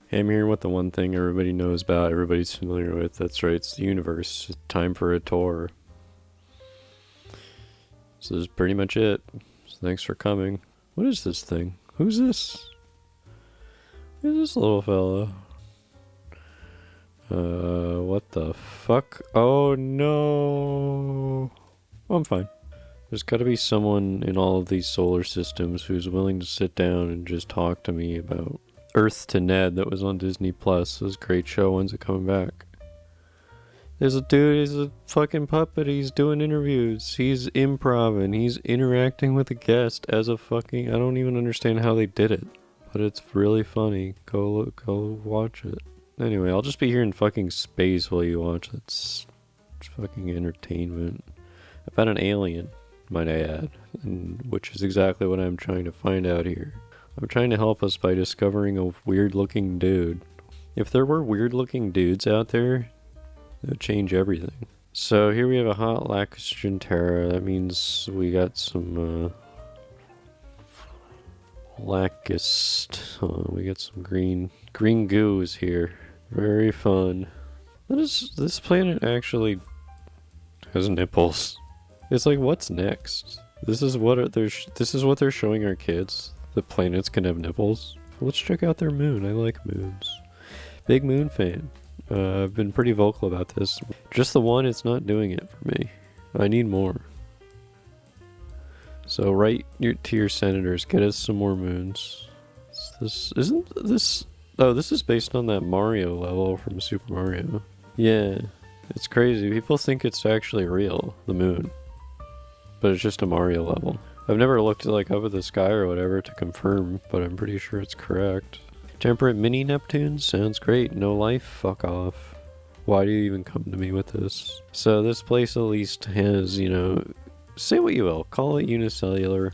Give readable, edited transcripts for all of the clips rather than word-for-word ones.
Hey, I'm here with the one thing everybody knows about, everybody's familiar with. That's right, it's the universe. It's time for a tour. So this is pretty much it. So thanks for coming. What is this thing? Who's this? Who's this little fella? What the fuck? Oh no! Oh, I'm fine. There's gotta be someone in all of these solar systems who's willing to sit down and just talk to me about Earth to Ned that was on Disney Plus. This great show. When's it coming back? There's a dude, he's a fucking puppet, he's doing interviews, he's improv, he's interacting with a guest as a fucking... I don't even understand how they did it, but it's really funny. Go watch it. Anyway, I'll just be here in fucking space while you watch it. It's fucking entertainment. About an alien, might I add, and which is exactly what I'm trying to find out here. I'm trying to help us by discovering a weird-looking dude. If there were weird-looking dudes out there, it would change everything. So here we have a hot lacustrine terra. That means we got some lacust. We got some green goo is here. Very fun. What is this planet actually has nipples? It's like, what's next? This is what they're showing our kids. The planets can have nipples. Let's check out their moon. I like moons. Big moon fan. I've been pretty vocal about this. Just the one, it's not doing it for me. I need more. So write to your senators, get us some more moons. Isn't this... Oh, this is based on that Mario level from Super Mario. Yeah, it's crazy. People think it's actually real, the moon. But it's just a Mario level. I've never looked like up at the sky or whatever to confirm, but I'm pretty sure it's correct. Temperate mini Neptune? Sounds great. No life? Fuck off. Why do you even come to me with this? So this place at least has, you know, say what you will. Call it unicellular.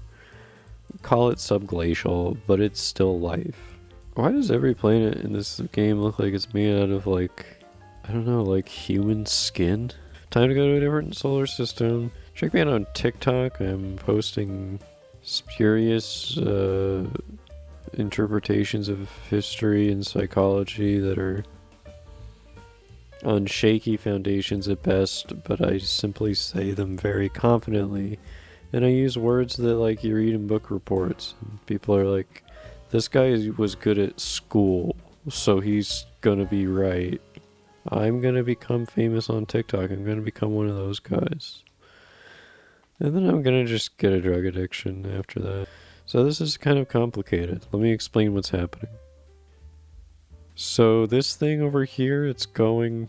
Call it subglacial, but it's still life. Why does every planet in this game look like it's made out of, like, I don't know, like human skin? Time to go to a different solar system. Check me out on TikTok. I'm posting spurious, interpretations of history and psychology that are on shaky foundations at best, but I simply say them very confidently. And I use words that, like, you read in book reports. And people are like, this guy was good at school, so he's gonna be right. I'm gonna become famous on TikTok. I'm gonna become one of those guys. And then I'm gonna just get a drug addiction after that. So this is kind of complicated. Let me explain what's happening. So this thing over here, it's going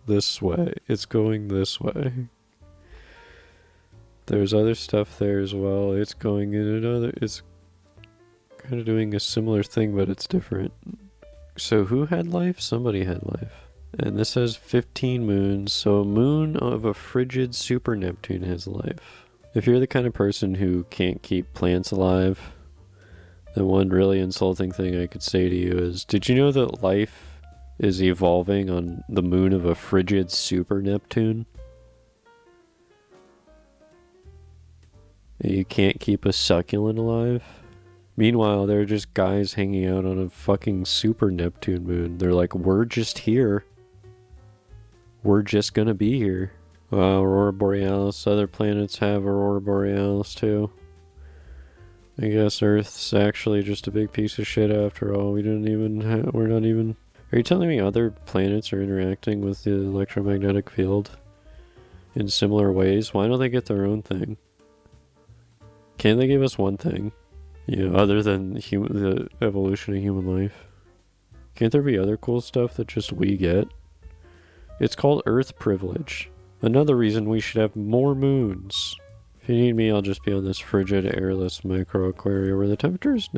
this way. It's going this way. There's other stuff there as well. It's going in another... It's kind of doing a similar thing, but it's different. So who had life? Somebody had life. And this has 15 moons, so a moon of a frigid super Neptune has life. If you're the kind of person who can't keep plants alive, then one really insulting thing I could say to you is, did you know that life is evolving on the moon of a frigid super Neptune? You can't keep a succulent alive? Meanwhile, there are just guys hanging out on a fucking super Neptune moon. They're like, we're just here. We're just gonna be here. Wow, Aurora Borealis. Other planets have Aurora Borealis too. I guess Earth's actually just a big piece of shit after all. We're not even... Are you telling me other planets are interacting with the electromagnetic field in similar ways? Why don't they get their own thing? Can't they give us one thing? You know, other than the evolution of human life. Can't there be other cool stuff that just we get? It's called Earth privilege. Another reason we should have more moons. If you need me, I'll just be on this frigid, airless micro aquarium where the temperature is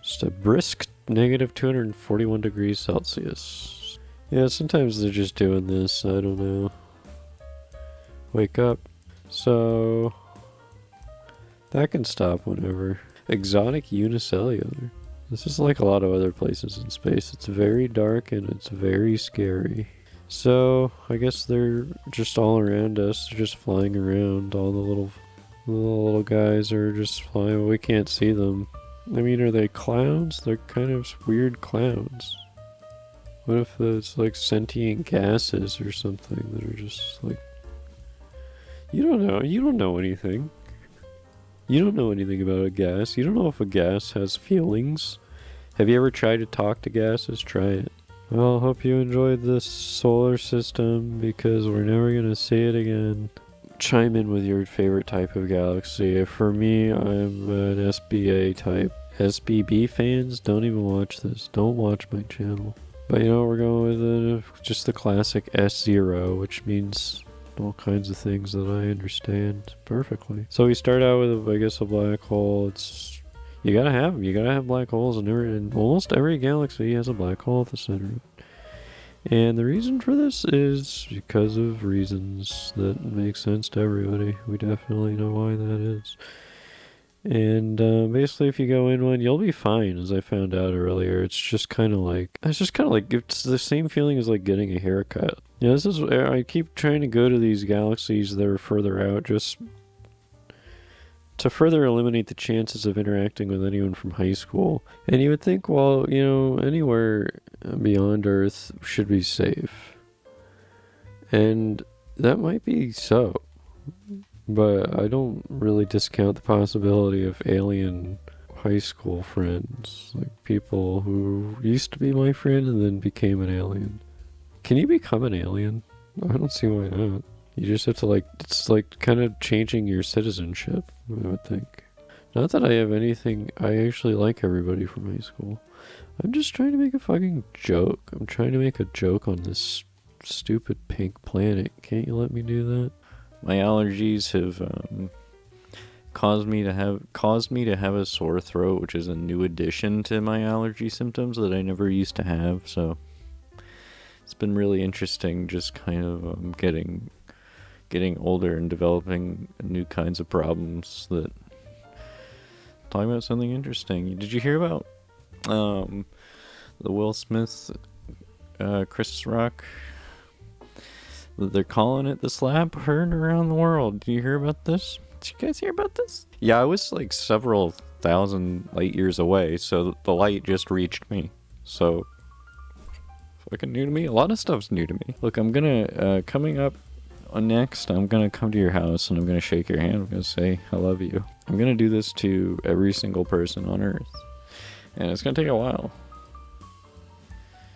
just a brisk negative 241 degrees Celsius. Yeah, sometimes they're just doing this. I don't know. Wake up. So... that can stop whenever. Exotic unicellular. This is like a lot of other places in space. It's very dark and it's very scary. So, I guess they're just all around us. They're just flying around. All the little guys are just flying. We can't see them. I mean, are they clouds? They're kind of weird clouds. What if it's like sentient gases or something that are just like... You don't know. You don't know anything. You don't know anything about a gas. You don't know if a gas has feelings. Have you ever tried to talk to gases? Try it. Well, hope you enjoyed this solar system because we're never going to see it again. Chime in with your favorite type of galaxy. For me, I'm an SBA type. SBB fans, don't even watch this. Don't watch my channel. But you know, we're going with just the classic S0, which means all kinds of things that I understand perfectly. So we start out with, I guess, a black hole. It's... You gotta have them. You gotta have black holes, and almost every galaxy has a black hole at the center of it. And the reason for this is because of reasons that make sense to everybody. We definitely know why that is. And basically, if you go in one, you'll be fine. As I found out earlier, it's just kind of like it's the same feeling as like getting a haircut. Yeah, this is I keep trying to go to these galaxies that are further out, just to further eliminate the chances of interacting with anyone from high school. And you would think, well, you know, anywhere beyond Earth should be safe, and that might be so. But I don't really discount the possibility of alien high school friends. Like people who used to be my friend and then became an alien. Can you become an alien? I don't see why not. You just have to it's like kind of changing your citizenship, I would think. Not that I have anything, I actually like everybody from high school. I'm just trying to make a fucking joke. I'm trying to make a joke on this stupid pink planet. Can't you let me do that? My allergies have caused me to have a sore throat, which is a new addition to my allergy symptoms that I never used to have. So it's been really interesting, just kind of getting older and developing new kinds of problems. That talking about something interesting. Did you hear about the Will Smith, Chris Rock? They're calling it the slap heard around the world. Do you hear about this? Did you guys hear about this? Yeah, I was like several thousand light years away, so the light just reached me. So, fucking new to me. A lot of stuff's new to me. Look, I'm gonna, coming up next, I'm gonna come to your house and I'm gonna shake your hand. I'm gonna say, I love you. I'm gonna do this to every single person on Earth. And it's gonna take a while.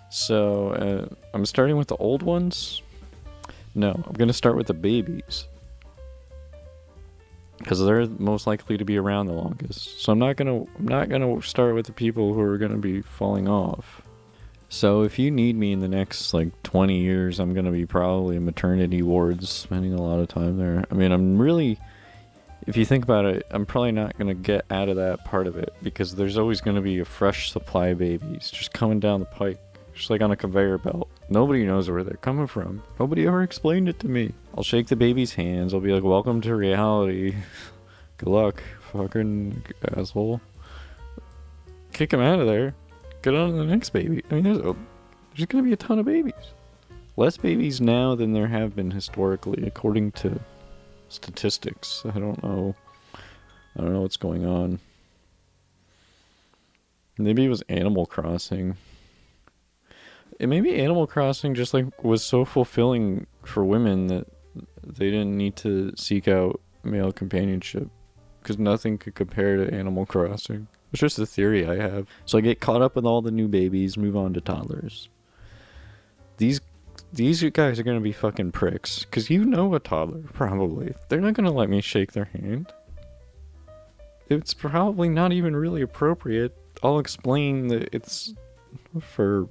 So, I'm starting with the old ones. No, I'm going to start with the babies. Because they're most likely to be around the longest. So I'm not going to start with the people who are going to be falling off. So if you need me in the next like 20 years, I'm going to be probably in maternity wards, spending a lot of time there. I mean, I'm really, if you think about it, I'm probably not going to get out of that part of it, because there's always going to be a fresh supply of babies just coming down the pike. Just like on a conveyor belt. Nobody knows where they're coming from. Nobody ever explained it to me. I'll shake the baby's hands. I'll be like, welcome to reality. Good luck, fucking asshole. Kick him out of there. Get on to the next baby. I mean, there's gonna be a ton of babies. Less babies now than there have been historically, according to statistics. I don't know what's going on. Maybe it was Animal Crossing. Maybe Animal Crossing just like was so fulfilling for women that they didn't need to seek out male companionship, because nothing could compare to Animal Crossing. It's just a theory I have. So I get caught up with all the new babies, move on to toddlers. These guys are gonna be fucking pricks, because you know a toddler, probably. They're not gonna let me shake their hand. It's probably not even really appropriate. I'll explain that it's for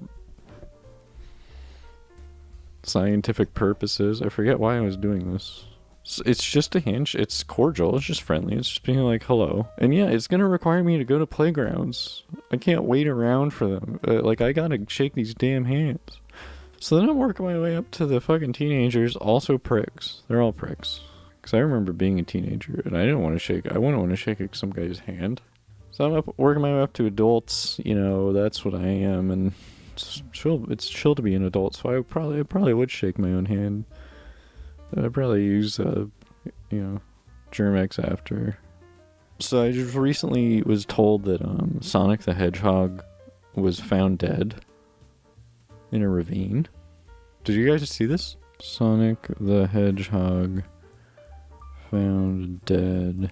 scientific purposes. I forget why I was doing this. It's just a hinge. It's cordial. It's just friendly. It's just being like, hello. And yeah, it's gonna require me to go to playgrounds. I can't wait around for them. Like, I gotta shake these damn hands. So then I'm working my way up to the fucking teenagers, also pricks. They're all pricks. Because I remember being a teenager and I wouldn't want to shake some guy's hand. So I'm working my way up to adults. You know, that's what I am. And it's chill to be an adult, so I probably would shake my own hand. I'd probably use Germ-X after. So I just recently was told that Sonic the Hedgehog was found dead in a ravine. Did you guys see this? Sonic the Hedgehog found dead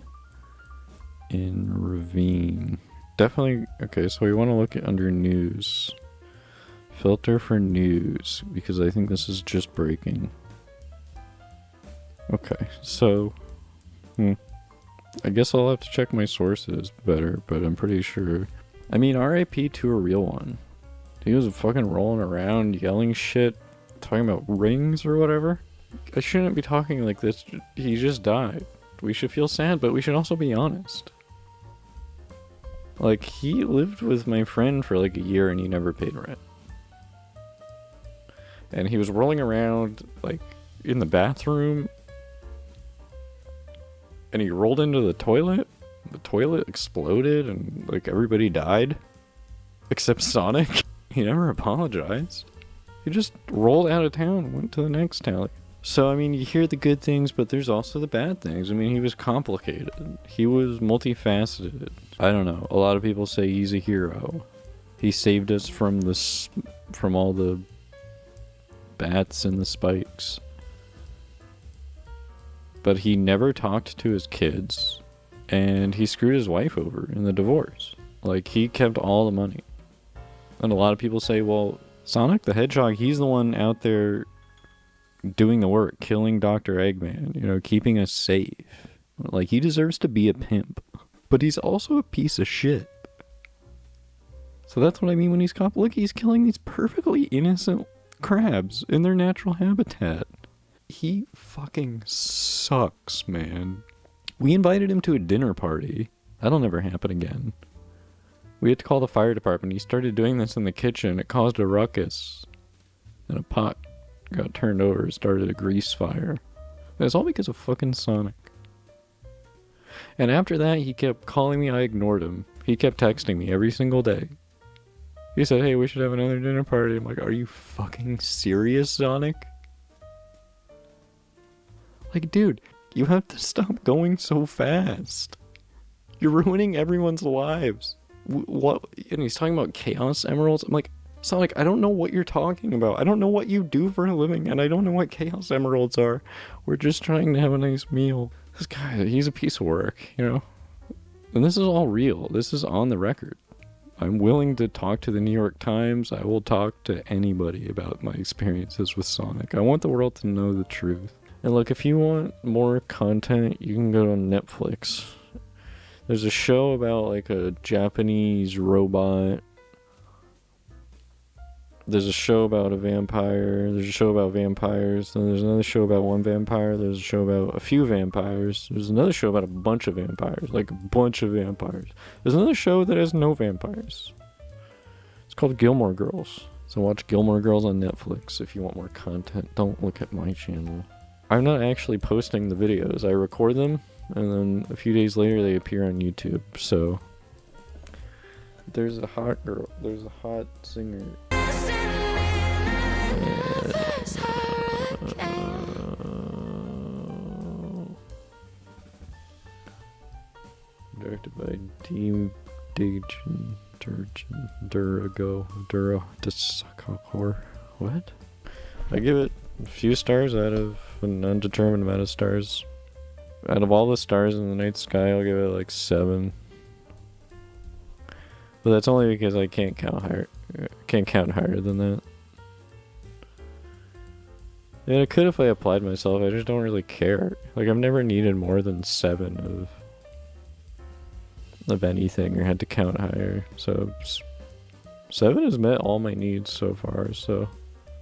in ravine. Definitely. Okay, so we want to look at under news. Filter for news, because I think this is just breaking. Okay, so I guess I'll have to check my sources better, but I'm pretty sure. I mean, RIP to a real one. He was fucking rolling around yelling shit, talking about rings or whatever. I shouldn't be talking like this. He just died. We should feel sad, but we should also be honest. Like, he lived with my friend for like a year and he never paid rent. And he was rolling around, like, in the bathroom. And he rolled into the toilet. The toilet exploded and, like, everybody died. Except Sonic. He never apologized. He just rolled out of town and went to the next town. So, I mean, you hear the good things, but there's also the bad things. I mean, he was complicated. He was multifaceted. I don't know. A lot of people say he's a hero. He saved us from all the bats and the spikes. But he never talked to his kids. And he screwed his wife over in the divorce. Like, he kept all the money. And a lot of people say, well, Sonic the Hedgehog, he's the one out there doing the work, killing Dr. Eggman, you know, keeping us safe. Like, he deserves to be a pimp. But he's also a piece of shit. So that's what I mean when he's look, he's killing these perfectly innocent crabs in their natural habitat. He fucking sucks, man. We invited him to a dinner party. That'll never happen again. We had to call the fire department. He started doing this in the kitchen. It caused a ruckus. And a pot got turned over. It started a grease fire. And it's all because of fucking Sonic. And after that, he kept calling me. I ignored him. He kept texting me every single day. He said, hey, we should have another dinner party. I'm like, are you fucking serious, Sonic? Like, dude, you have to stop going so fast. You're ruining everyone's lives. What? And he's talking about Chaos Emeralds. I'm like, Sonic, I don't know what you're talking about. I don't know what you do for a living, and I don't know what Chaos Emeralds are. We're just trying to have a nice meal. This guy, he's a piece of work, you know? And this is all real. This is on the record. I'm willing to talk to the New York Times. I will talk to anybody about my experiences with Sonic. I want the world to know the truth. And look, if you want more content, you can go on Netflix. There's a show about like a Japanese robot. There's a show about a vampire. There's a show about vampires. Then there's another show about one vampire. There's a show about a few vampires. There's another show about a bunch of vampires. Like a bunch of vampires. There's another show that has no vampires. It's called Gilmore Girls. So watch Gilmore Girls on Netflix if you want more content. Don't look at my channel. I'm not actually posting the videos. I record them, and then a few days later they appear on YouTube. So there's a hot girl. There's a hot singer. Directed by Dean Dajan Duragor. What? I give it a few stars out of an undetermined amount of stars. Out of all the stars in the night sky, I'll give it like 7. But that's only because I can't count higher. Can't count higher than that. Yeah, I could if I applied myself. I just don't really care. Like, I've never needed more than 7 of anything or had to count higher. So 7 has met all my needs so far. So